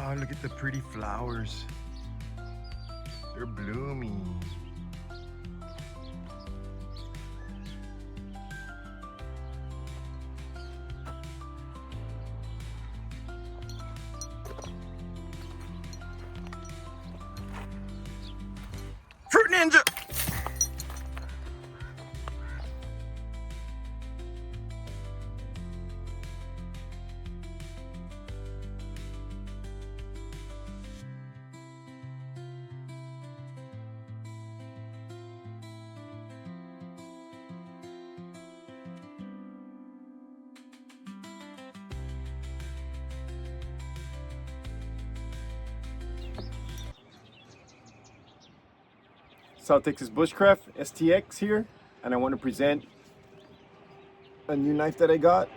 Oh, look at the pretty flowers. They're blooming. Fruit Ninja! South Texas Bushcraft STX here, and I want to present a new knife that I got.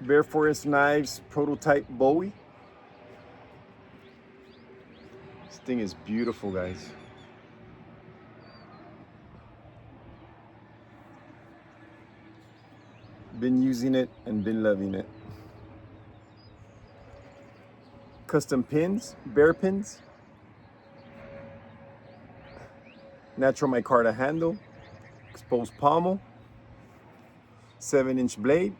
Bear Forest Knives prototype Bowie. This thing is beautiful, guys. Been using it and been loving it. Custom pins, bear pins, natural micarta handle, exposed pommel, 7-inch blade.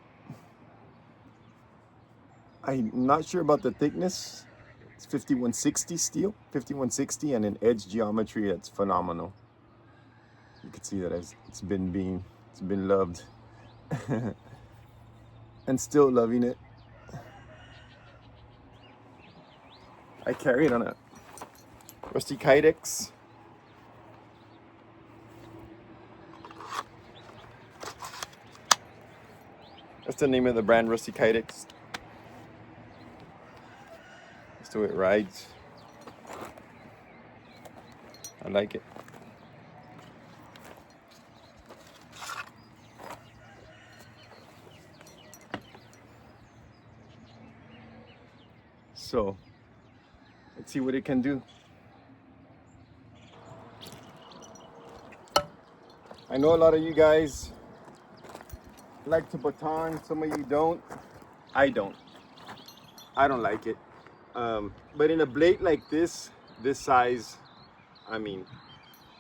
I'm not sure about the thickness. It's 5160 steel, 5160, and an edge geometry that's phenomenal. You can see that it's been loved, and still loving it. I carry it on a rusty Kydex. That's the name of the brand, Rusty Kydex. That's the way it rides. I like it. So, let's see what it can do. I know a lot of you guys like to baton, some of you don't. I don't like it. But in a blade like this size, I mean,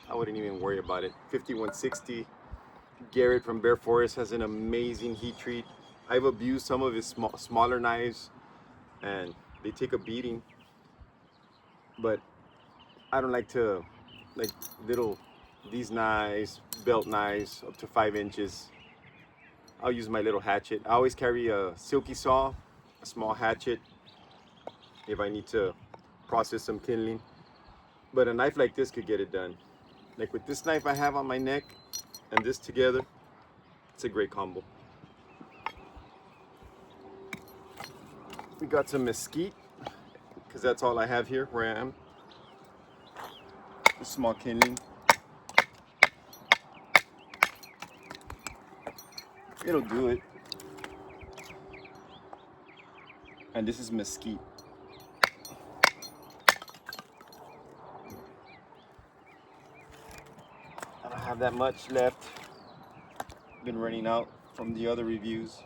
I wouldn't even worry about it. 5160. Garrett from Bear Forest has an amazing heat treat. I've abused some of his smaller knives, and they take a beating. But I don't like to, these knives, belt knives up to 5 inches. I'll use my little hatchet. I always carry a silky saw, a small hatchet, if I need to process some kindling. But a knife like this could get it done. Like with this knife I have on my neck and this together, it's a great combo. We got some mesquite, because that's all I have here where I am. A small kindling. It'll do it. And this is mesquite. I don't have that much left. Been running out from the other reviews.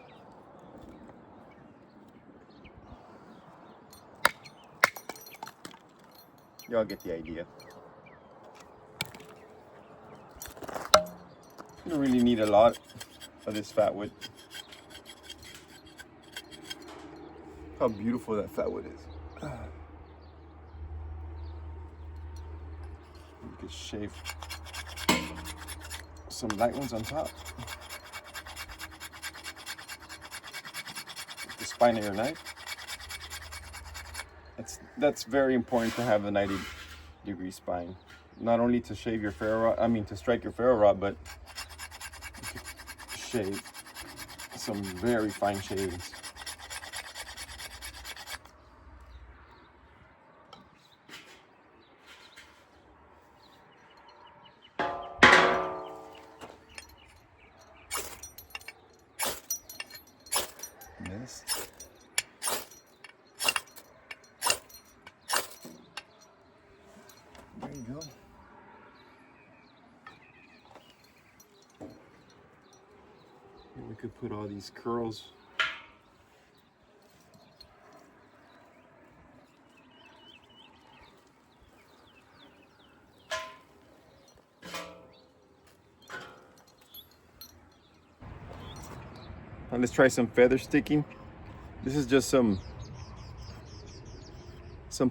Y'all get the idea. You don't really need a lot of this fat wood. How beautiful that fat wood is. You could shave some light ones on top. The spine of your knife. That's very important to have a 90-degree spine. Not only to shave your ferro rod, to strike your ferro rod, but you could shave some very fine shavings. Yes. There you go. Here we could put all these curls let's try some feather sticking. This is just some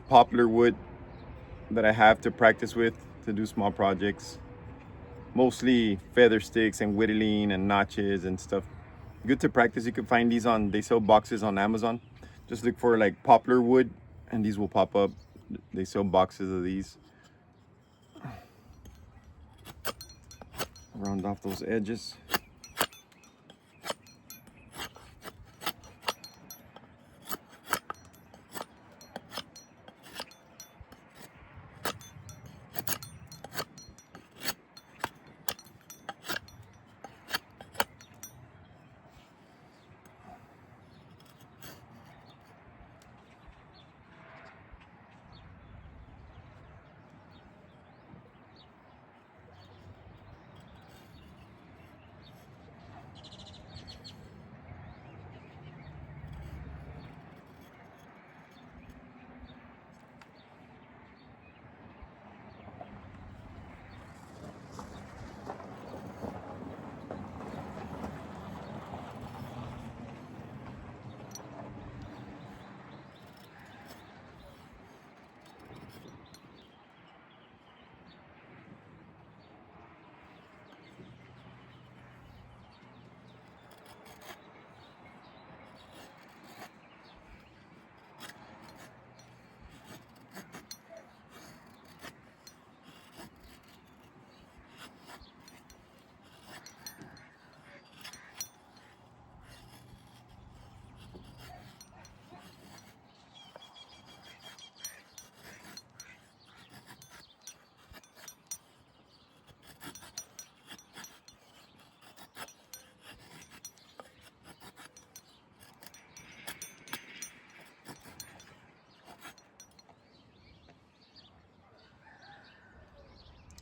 poplar wood that I have to practice with to do small projects. Mostly feather sticks and whittling and notches and stuff. Good to practice. You can find these they sell boxes on Amazon. Just look for like poplar wood and these will pop up. They sell boxes of these. Round off those edges.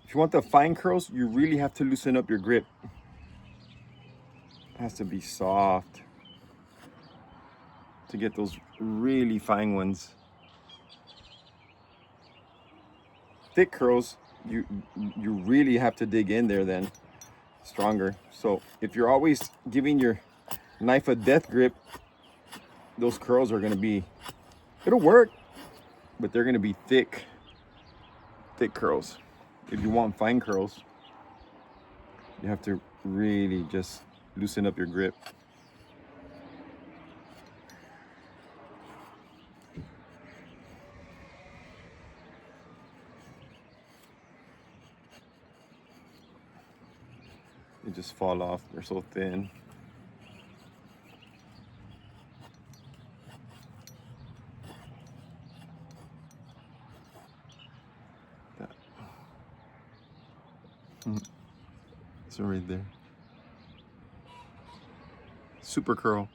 If you want the fine curls, you really have to loosen up your grip. It has to be soft to get those really fine ones. Thick curls, you really have to dig in there then, stronger. So if you're always giving your knife a death grip, those curls are gonna be, it'll work, but they're gonna be thick curls. If you want fine curls, you have to really just loosen up your grip. They just fall off, they're so thin. So right there. Super curl.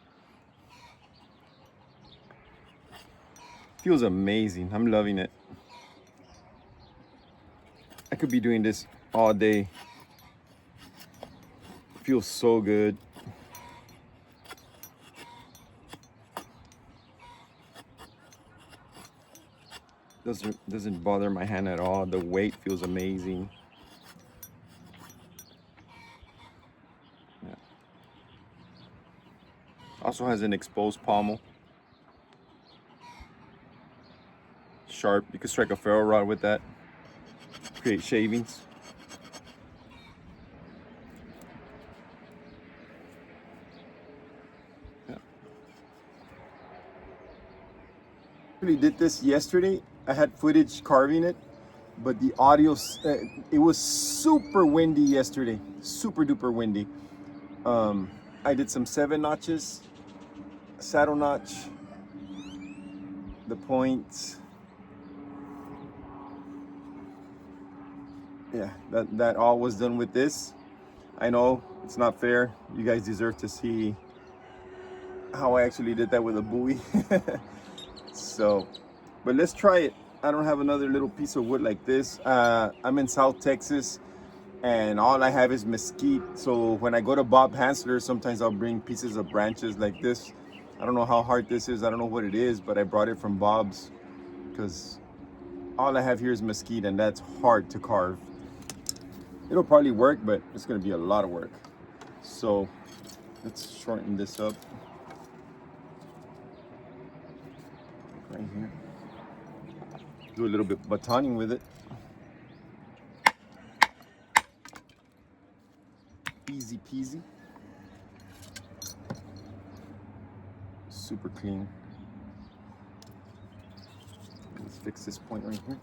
Feels amazing. I'm loving it. I could be doing this all day. Feels so good. Doesn't bother my hand at all. The weight feels amazing. Yeah. Also has an exposed pommel. Sharp. You could strike a ferro rod with that. Create shavings. Yeah. Really did this yesterday. I had footage carving it, but the audio, it was super windy yesterday. Super duper windy. I did some 7 notches, saddle notch, the points. Yeah, that all was done with this. I know it's not fair. You guys deserve to see how I actually did that with a Bowie. So, but let's try it. I don't have another little piece of wood like this. I'm in South Texas and all I have is mesquite. So when I go to Bob Hansler, sometimes I'll bring pieces of branches like this. I don't know how hard this is. I don't know what it is, but I brought it from Bob's because all I have here is mesquite and that's hard to carve. It'll probably work, but it's gonna be a lot of work. So Let's shorten this up right here. Do a little bit batoning with it. Easy peasy. Super clean. Let's fix this point right here.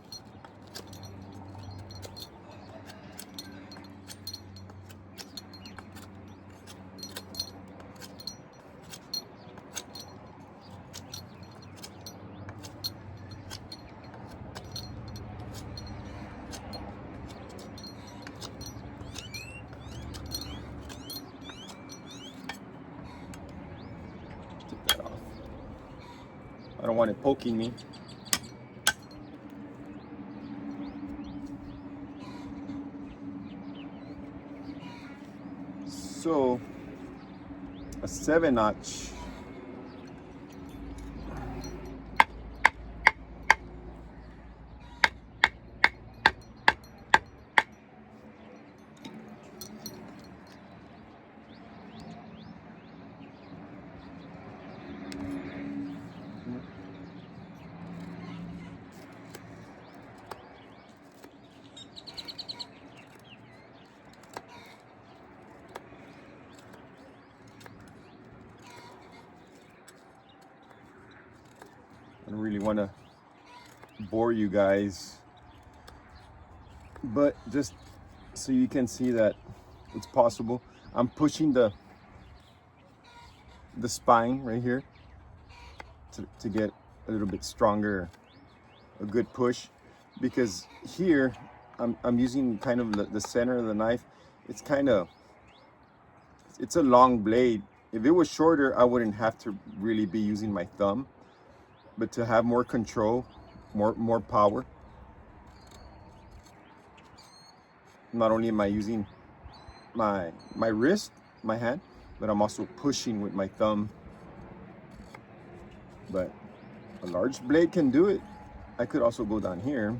Take that off. I don't want it poking me. So a 7-notch I don't really want to bore you guys, but just so you can see that it's possible. I'm pushing the spine right here to get a little bit stronger, a good push, because here I'm using kind of the center of the knife. It's a long blade. If it was shorter, I wouldn't have to really be using my thumb, but to have more control, more power, not only am I using my wrist, my hand, but I'm also pushing with my thumb. But a large blade can do it. I could also go down here.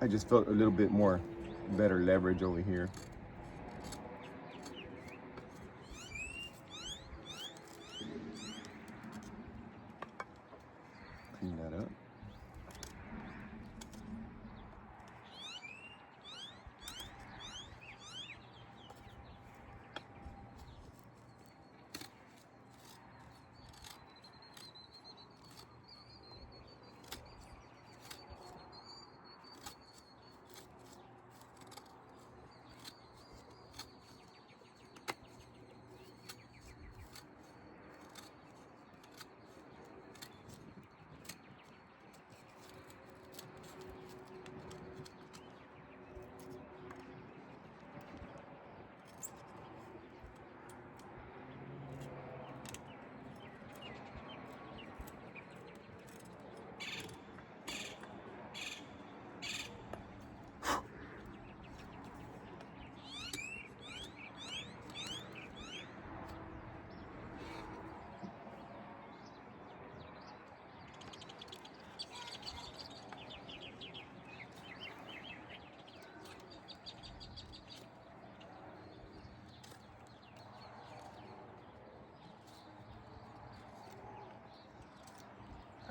I just felt a little bit more better leverage over here. Clean that up.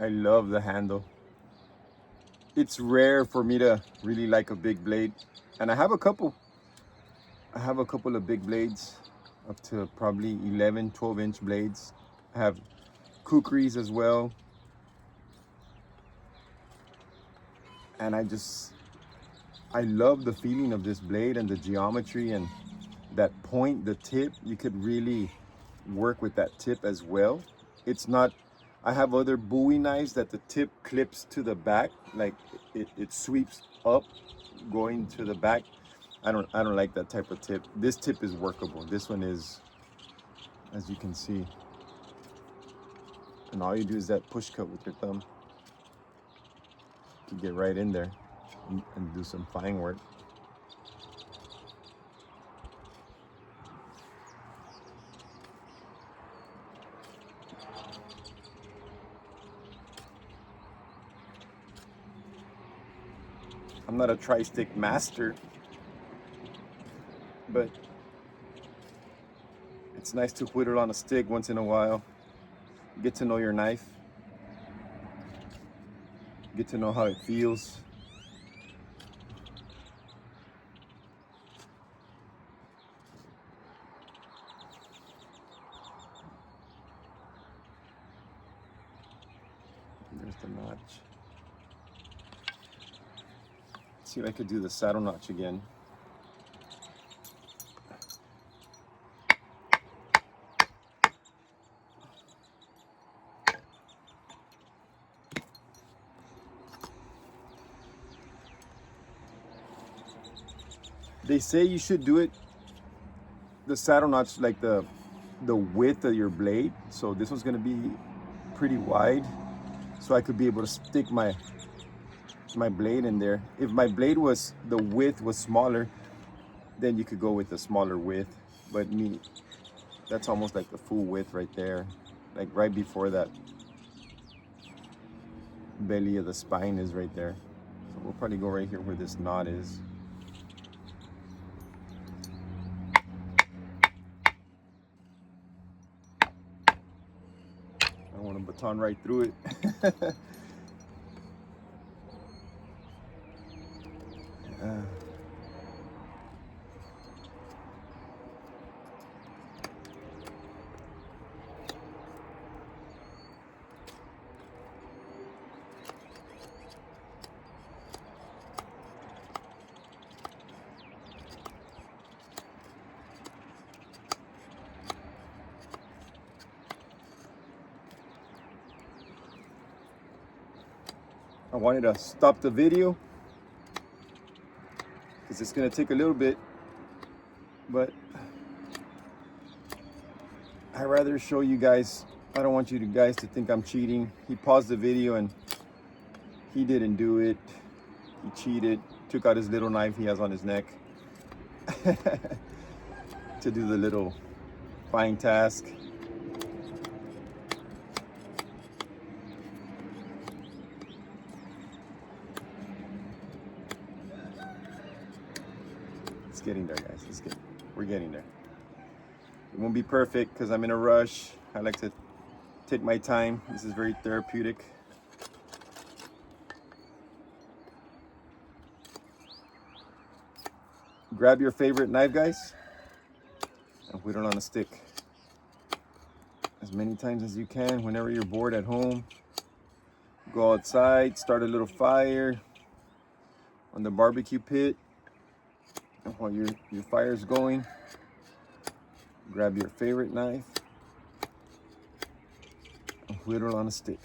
I love the handle. It's rare for me to really like a big blade, and I have a couple of big blades, up to probably 11-12 inch blades. I have kukris as well, and I love the feeling of this blade and the geometry and that point, the tip. You could really work with that tip as well. It's not, I have other Bowie knives that the tip clips to the back, like it sweeps up going to the back. I don't like that type of tip. This tip is workable. This one is, as you can see. And all you do is that push cut with your thumb to get right in there and do some fine work. I'm not a tri-stick master, but It's nice to whittle on a stick once in a while. Get to know your knife. Get to know how it feels. There's the notch. Let's see if I could do the saddle notch again. They say you should do it, the saddle notch, like the width of your blade. So this one's gonna be pretty wide, so I could be able to stick my blade in there. If my blade was, the width was smaller, then you could go with the smaller width. But me, that's almost like the full width right there, like right before that belly of the spine is right there. So we'll probably go right here where this knot is. I want to baton right through it. I wanted to stop the video because it's going to take a little bit, but I'd rather show you guys. I don't want you guys to think I'm cheating. He paused the video and he didn't do it. He cheated, took out his little knife he has on his neck to do the little fine task. It's getting there, guys. We're getting there. It won't be perfect because I'm in a rush. I like to take my time. This is very therapeutic. Grab your favorite knife, guys, and whittle on a stick as many times as you can. Whenever you're bored at home, go outside, start a little fire on the barbecue pit. And while your fire's going, grab your favorite knife and whittle on a stick.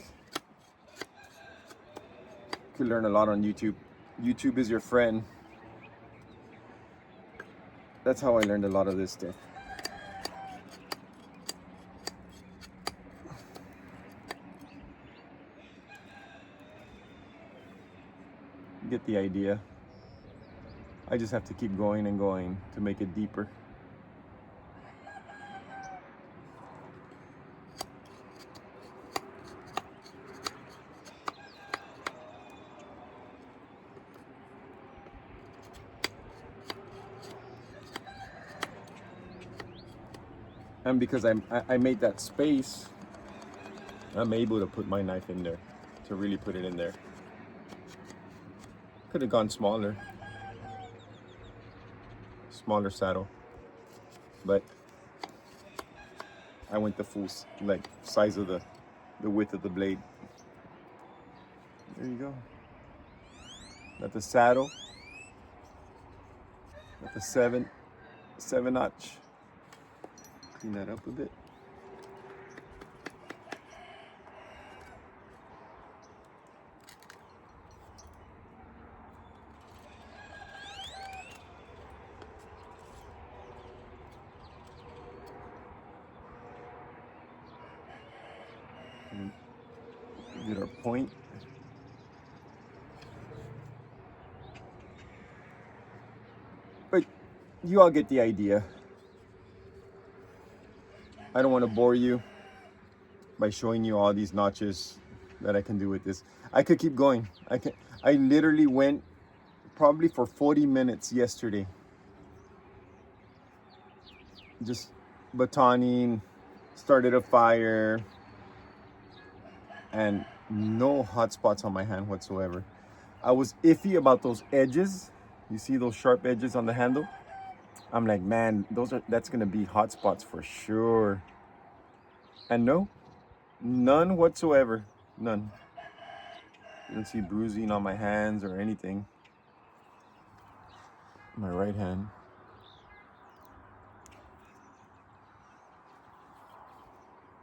You can learn a lot on YouTube. YouTube is your friend. That's how I learned a lot of this stuff. You get the idea. I just have to keep going and going to make it deeper. And because I made that space, I'm able to put my knife in there, to really put it in there. Could have gone smaller saddle, but I went the full size of the width of the blade. There you go. Got the saddle, got the seven notch. Clean that up a bit. Get our point. But you all get the idea. I don't want to bore you by showing you all these notches that I can do with this. I could keep going. I literally went probably for 40 minutes yesterday, just batoning, started a fire, and no hot spots on my hand whatsoever. I was iffy about those edges. You see those sharp edges on the handle? I'm like, man, that's gonna be hot spots for sure. And no, none whatsoever, none. You don't see bruising on my hands or anything. My right hand.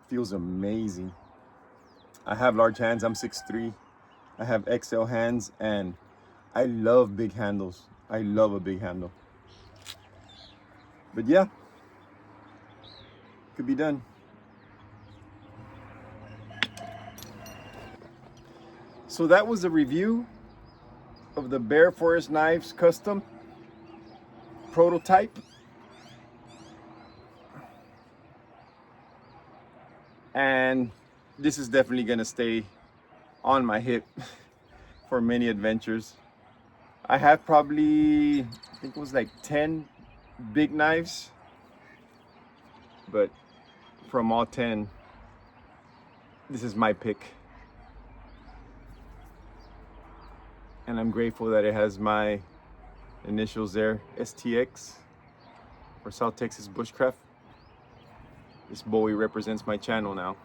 Feels amazing. I have large hands, I'm 6'3". I have XL hands and I love big handles. I love a big handle. But yeah, could be done. So that was a review of the Bear Forest Knives Custom prototype. And this is definitely gonna stay on my hip for many adventures. I have probably, I think it was like 10 big knives, but from all 10, this is my pick. And I'm grateful that it has my initials there, STX, or South Texas Bushcraft. This Bowie represents my channel now,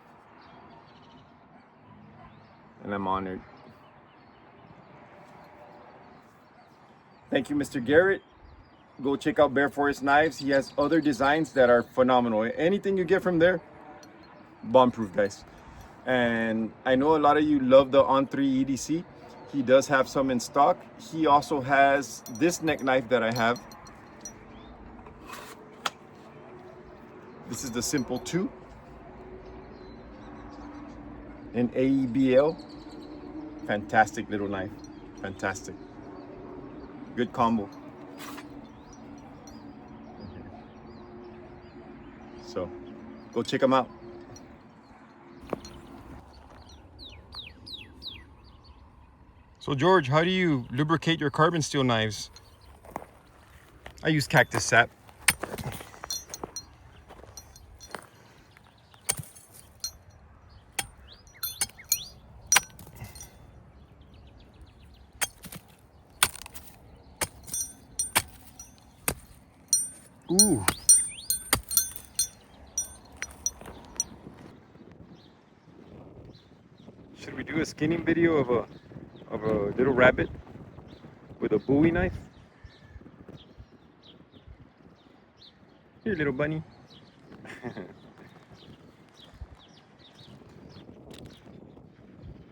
and I'm honored. Thank you, Mr. Garrett. Go check out Bear Forest Knives. He has other designs that are phenomenal. Anything you get from there, bomb-proof, guys. And I know a lot of you love the On3 EDC. He does have some in stock. He also has this neck knife that I have. This is the Simple 2 in AEBL. Fantastic little knife. Fantastic. Good combo. So go check them out. So George, how do you lubricate your carbon steel knives? I use cactus sap. Ooh. Should we do a skinning video of a little rabbit with a Bowie knife? Here, little bunny.